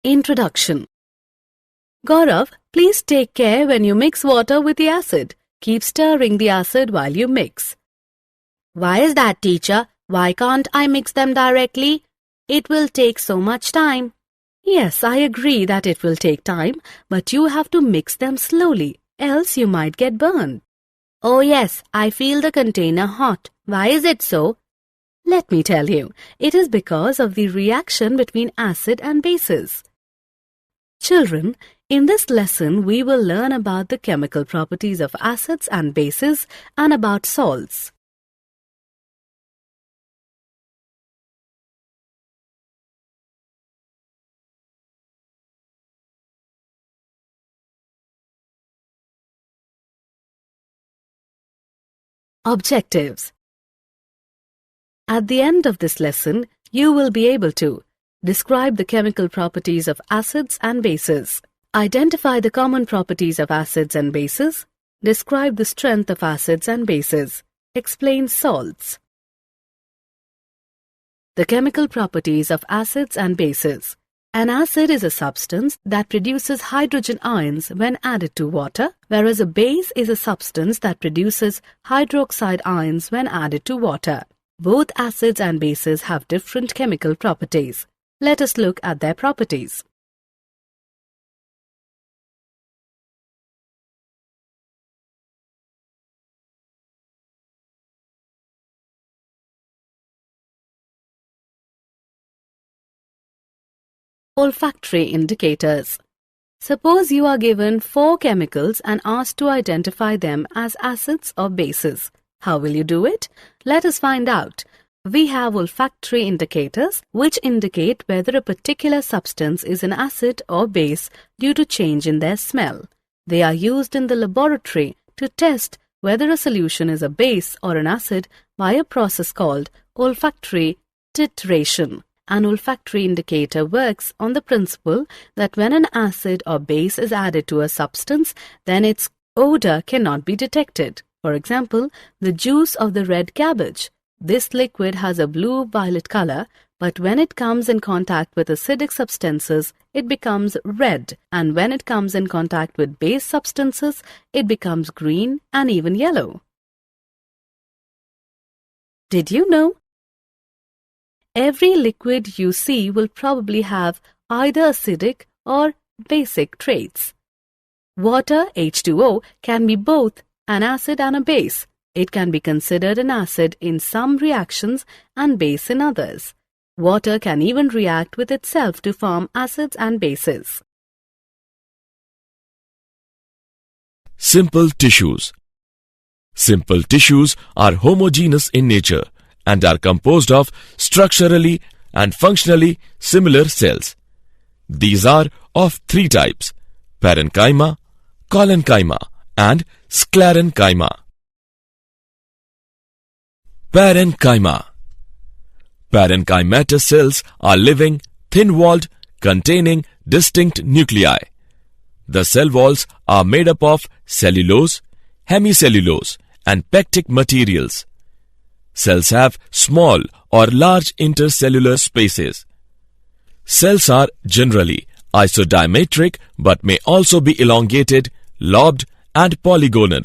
Introduction. Gaurav, please take care when you mix water with the acid. Keep stirring the acid while you mix. Why is that, teacher? Why can't I mix them directly? It will take so much time. Yes, I agree that it will take time, but you have to mix them slowly, else you might get burned. Oh yes, I feel the container hot. Why is it so? Let me tell you, it is because of the reaction between acid and bases. Children, in this lesson we will learn about the chemical properties of acids and bases and about salts. Objectives. At the end of this lesson, you will be able to describe the chemical properties of acids and bases, identify the common properties of acids and bases, describe the strength of acids and bases, explain salts. The chemical properties of acids and bases. An acid is a substance that produces hydrogen ions when added to water, whereas a base is a substance that produces hydroxide ions when added to water. Both acids and bases have different chemical properties. Let us look at their properties. Olfactory indicators. Suppose you are given 4 chemicals and asked to identify them as acids or bases. How will you do it? Let us find out. We have olfactory indicators which indicate whether a particular substance is an acid or base due to change in their smell. They are used in the laboratory to test whether a solution is a base or an acid by a process called olfactory titration. An olfactory indicator works on the principle that when an acid or base is added to a substance, then its odor cannot be detected. For example, the juice of the red cabbage. This liquid has a blue-violet color, but when it comes in contact with acidic substances, it becomes red, and when it comes in contact with base substances, it becomes green and even yellow. Did you know? Every liquid you see will probably have either acidic or basic traits. Water, H2O, can be both an acid and a base. It can be considered an acid in some reactions and base in others. Water can even react with itself to form acids and bases. Simple tissues. Simple tissues are homogeneous in nature and are composed of structurally and functionally similar cells. These are of 3 types: parenchyma, collenchyma, and sclerenchyma. Parenchyma. Parenchymatous cells are living, thin-walled, containing distinct nuclei. The cell walls are made up of cellulose, hemicellulose, and pectic materials. Cells have small or large intercellular spaces. Cells are generally isodiametric but may also be elongated, lobed, and polygonal.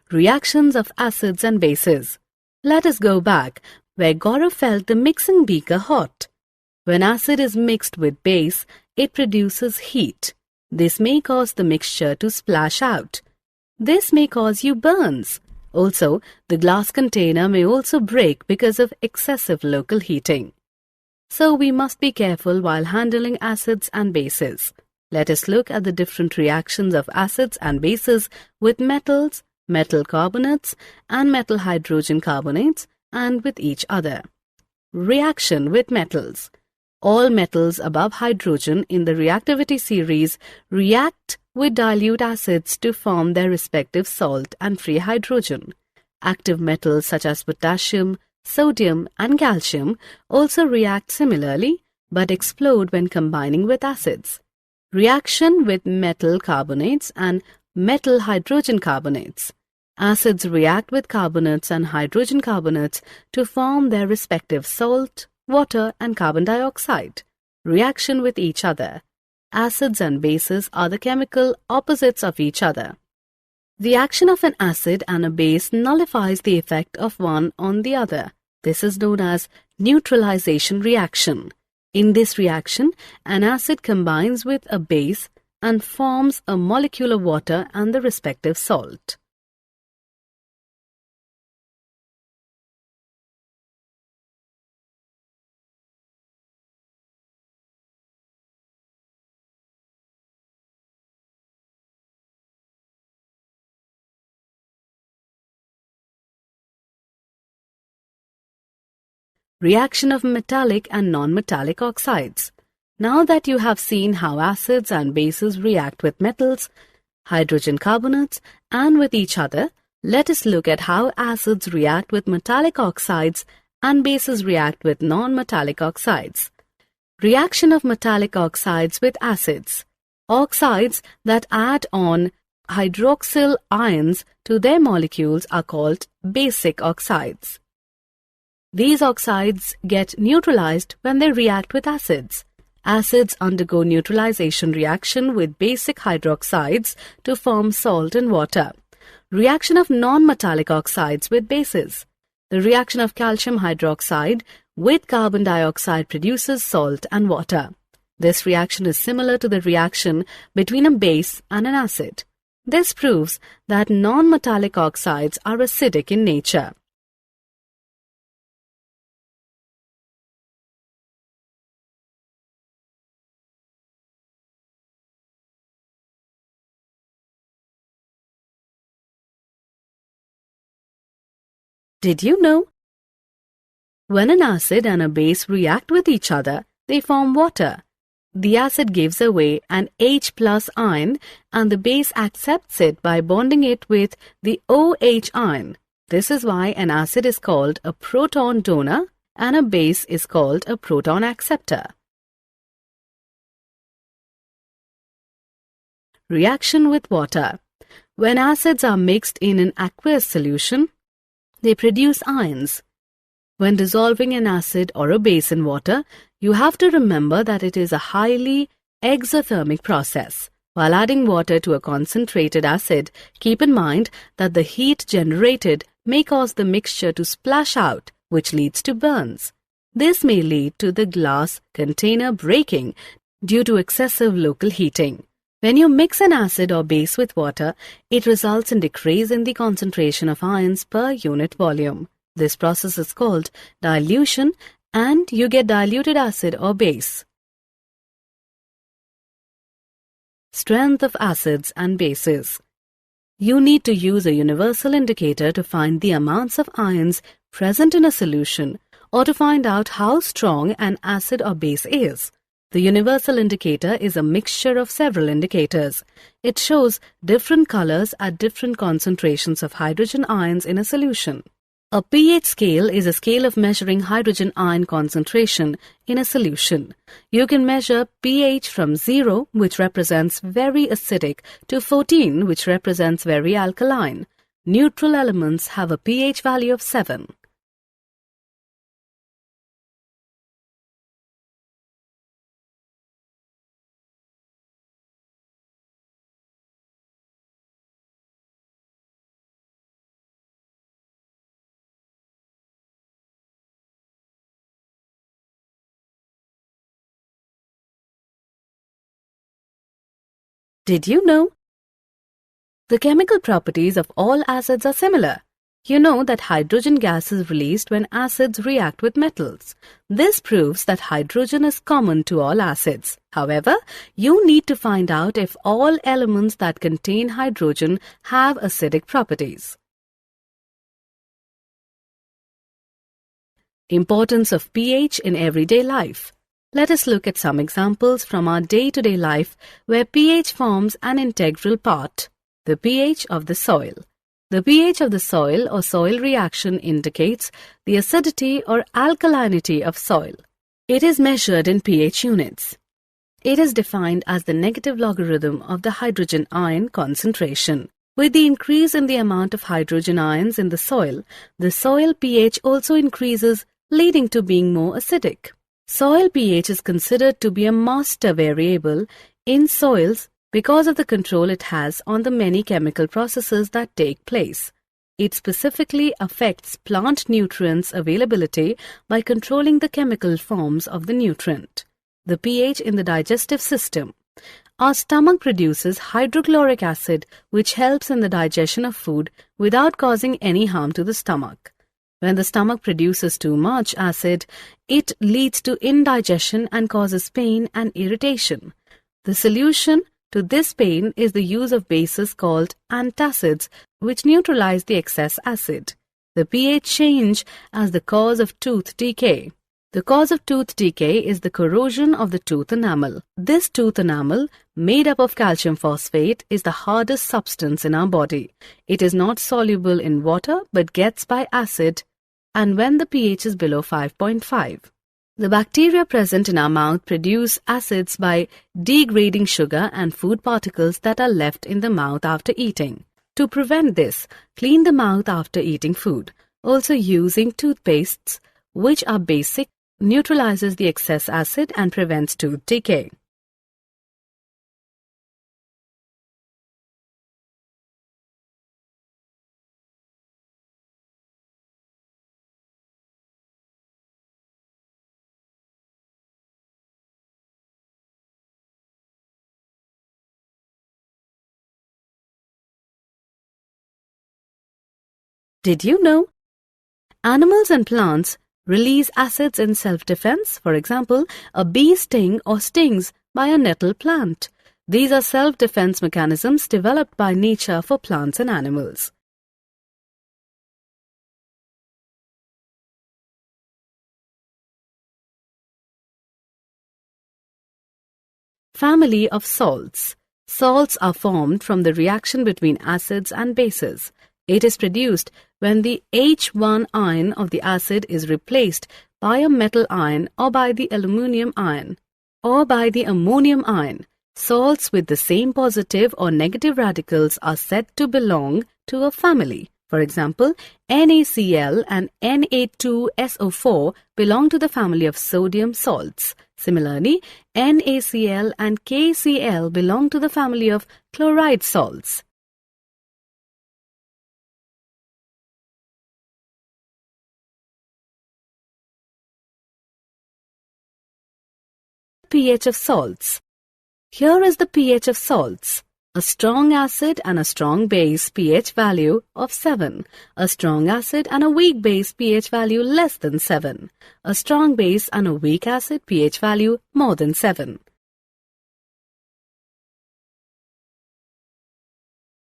Reactions of acids and bases. Let us go back where Gaurav felt the mixing beaker hot. When acid is mixed with base, it produces heat. This may cause the mixture to splash out. This may cause you burns. Also, the glass container may also break because of excessive local heating. So we must be careful while handling acids and bases. Let us look at the different reactions of acids and bases with metals, metal carbonates, and metal hydrogen carbonates, and with each other. Reaction with metals. All metals above hydrogen in the reactivity series react with dilute acids to form their respective salt and free hydrogen. Active metals such as potassium, sodium, and calcium also react similarly but explode when combining with acids. Reaction with metal carbonates and metal hydrogen carbonates. Acids react with carbonates and hydrogen carbonates to form their respective salt, water, and carbon dioxide. Reaction with each other. Acids and bases are the chemical opposites of each other. The action of an acid and a base nullifies the effect of one on the other. This is known as neutralization reaction. In this reaction, an acid combines with a base and forms a molecule of water and the respective salt. Reaction of metallic and non-metallic oxides. Now that you have seen how acids and bases react with metals, hydrogen carbonates, and with each other, let us look at how acids react with metallic oxides and bases react with non-metallic oxides. Reaction of metallic oxides with acids. Oxides that add on hydroxyl ions to their molecules are called basic oxides. These oxides get neutralized when they react with acids. Acids undergo neutralization reaction with basic hydroxides to form salt and water. Reaction of non-metallic oxides with bases. The reaction of calcium hydroxide with carbon dioxide produces salt and water. This reaction is similar to the reaction between a base and an acid. This proves that non-metallic oxides are acidic in nature. Did you know? When an acid and a base react with each other, they form water. The acid gives away an H+ ion and the base accepts it by bonding it with the OH ion. This is why an acid is called a proton donor and a base is called a proton acceptor. Reaction with water. When acids are mixed in an aqueous solution, they produce ions. When dissolving an acid or a base in water, you have to remember that it is a highly exothermic process. While adding water to a concentrated acid, keep in mind that the heat generated may cause the mixture to splash out, which leads to burns. This may lead to the glass container breaking due to excessive local heating. When you mix an acid or base with water, it results in decrease in the concentration of ions per unit volume. This process is called dilution and you get diluted acid or base. Strength of acids and bases. You need to use a universal indicator to find the amounts of ions present in a solution or to find out how strong an acid or base is. The universal indicator is a mixture of several indicators. It shows different colors at different concentrations of hydrogen ions in a solution. A pH scale is a scale of measuring hydrogen ion concentration in a solution. You can measure pH from 0, which represents very acidic, to 14, which represents very alkaline. Neutral elements have a pH value of 7. Did you know? The chemical properties of all acids are similar. You know that hydrogen gas is released when acids react with metals. This proves that hydrogen is common to all acids. However, you need to find out if all elements that contain hydrogen have acidic properties. Importance of pH in everyday life. Let us look at some examples from our day-to-day life where pH forms an integral part. The pH of the soil. The pH of the soil or soil reaction indicates the acidity or alkalinity of soil. It is measured in pH units. It is defined as the negative logarithm of the hydrogen ion concentration. With the increase in the amount of hydrogen ions in the soil pH also increases, leading to being more acidic. Soil pH is considered to be a master variable in soils because of the control it has on the many chemical processes that take place. It specifically affects plant nutrients availability by controlling the chemical forms of the nutrient. The pH in the digestive system. Our stomach produces hydrochloric acid, which helps in the digestion of food without causing any harm to the stomach. When the stomach produces too much acid, it leads to indigestion and causes pain and irritation. The solution to this pain is the use of bases called antacids, which neutralize the excess acid. The pH change as the cause of tooth decay. The cause of tooth decay is the corrosion of the tooth enamel. This tooth enamel, made up of calcium phosphate, is the hardest substance in our body. It is not soluble in water but gets by acid, and when the pH is below 5.5. The bacteria present in our mouth produce acids by degrading sugar and food particles that are left in the mouth after eating. To prevent this, clean the mouth after eating food. Also, using toothpastes, which are basic, neutralizes the excess acid and prevents tooth decay. Did you know? Animals and plants release acids in self-defense. For example, a bee stings by a nettle plant. These are self-defense mechanisms developed by nature for plants and animals. Family of salts. Salts are formed from the reaction between acids and bases. It is produced when the H1 ion of the acid is replaced by a metal ion or by the aluminum ion or by the ammonium ion. Salts with the same positive or negative radicals are said to belong to a family. For example, NaCl and Na2SO4 belong to the family of sodium salts. Similarly, NaCl and KCl belong to the family of chloride salts. pH of salts. Here is the pH of salts. A strong acid and a strong base pH value of 7. A strong acid and a weak base pH value less than 7. A strong base and a weak acid pH value more than 7.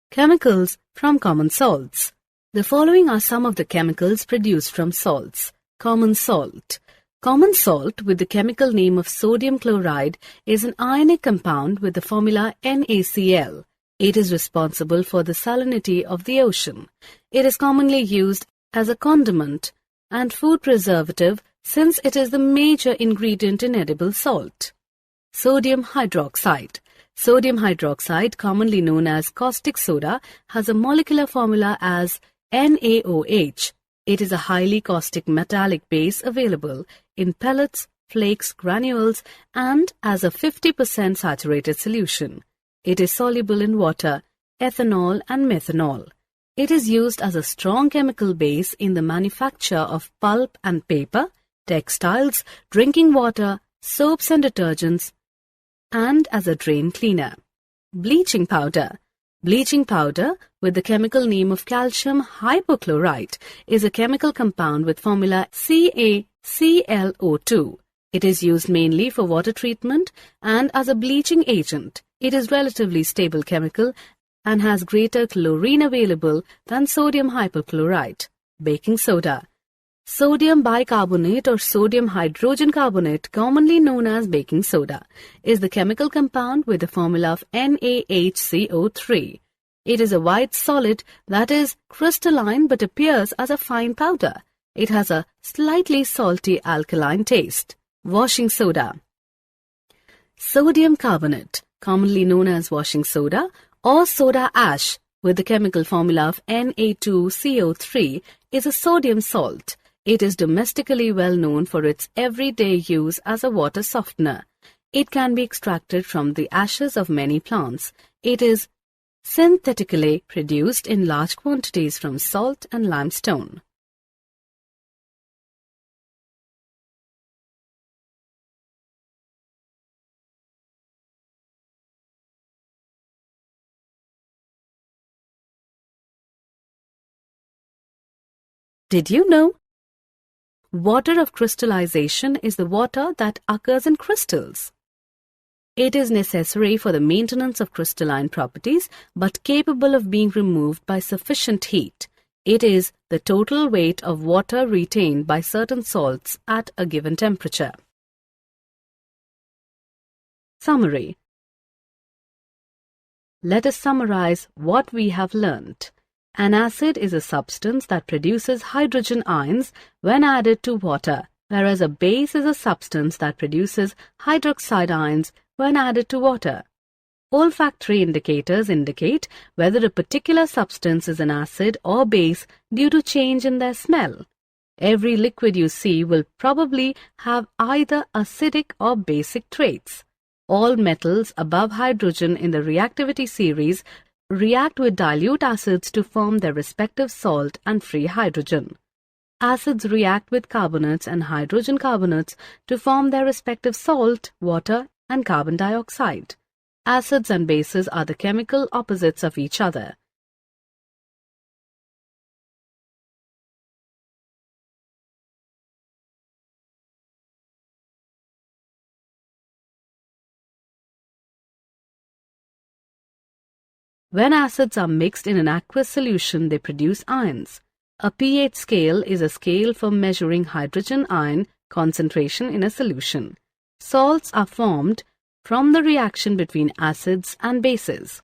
Chemicals from common salts. The following are some of the chemicals produced from salts. Common salt. Common salt with the chemical name of sodium chloride is an ionic compound with the formula NaCl. It is responsible for the salinity of the ocean. It is commonly used as a condiment and food preservative since it is the major ingredient in edible salt. Sodium hydroxide. Sodium hydroxide, commonly known as caustic soda, has a molecular formula as NaOH. It is a highly caustic metallic base available in pellets, flakes, granules, and as a 50% saturated solution. It is soluble in water, ethanol, and methanol. It is used as a strong chemical base in the manufacture of pulp and paper, textiles, drinking water, soaps and detergents, and as a drain cleaner. Bleaching powder. Bleaching powder, with the chemical name of calcium hypochlorite, is a chemical compound with formula CaClO2. It is used mainly for water treatment and as a bleaching agent. It is relatively stable chemical and has greater chlorine available than sodium hypochlorite. Baking soda. Sodium bicarbonate or sodium hydrogen carbonate, commonly known as baking soda, is the chemical compound with the formula of NaHCO3. It is a white solid that is crystalline but appears as a fine powder. It has a slightly salty alkaline taste. Washing soda. Sodium carbonate, commonly known as washing soda or soda ash with the chemical formula of Na2CO3, is a sodium salt. It is domestically well known for its everyday use as a water softener. It can be extracted from the ashes of many plants. It is synthetically produced in large quantities from salt and limestone. Did you know? Water of crystallization is the water that occurs in crystals. It is necessary for the maintenance of crystalline properties but capable of being removed by sufficient heat. It is the total weight of water retained by certain salts at a given temperature. Summary. Let us summarize what we have learnt. An acid is a substance that produces hydrogen ions when added to water, whereas a base is a substance that produces hydroxide ions when added to water. Olfactory indicators indicate whether a particular substance is an acid or base due to change in their smell. Every liquid you see will probably have either acidic or basic traits. All metals above hydrogen in the reactivity series react with dilute acids to form their respective salt and free hydrogen. Acids react with carbonates and hydrogen carbonates to form their respective salt, water, and carbon dioxide. Acids and bases are the chemical opposites of each other. When acids are mixed in an aqueous solution, they produce ions. A pH scale is a scale for measuring hydrogen ion concentration in a solution. Salts are formed from the reaction between acids and bases.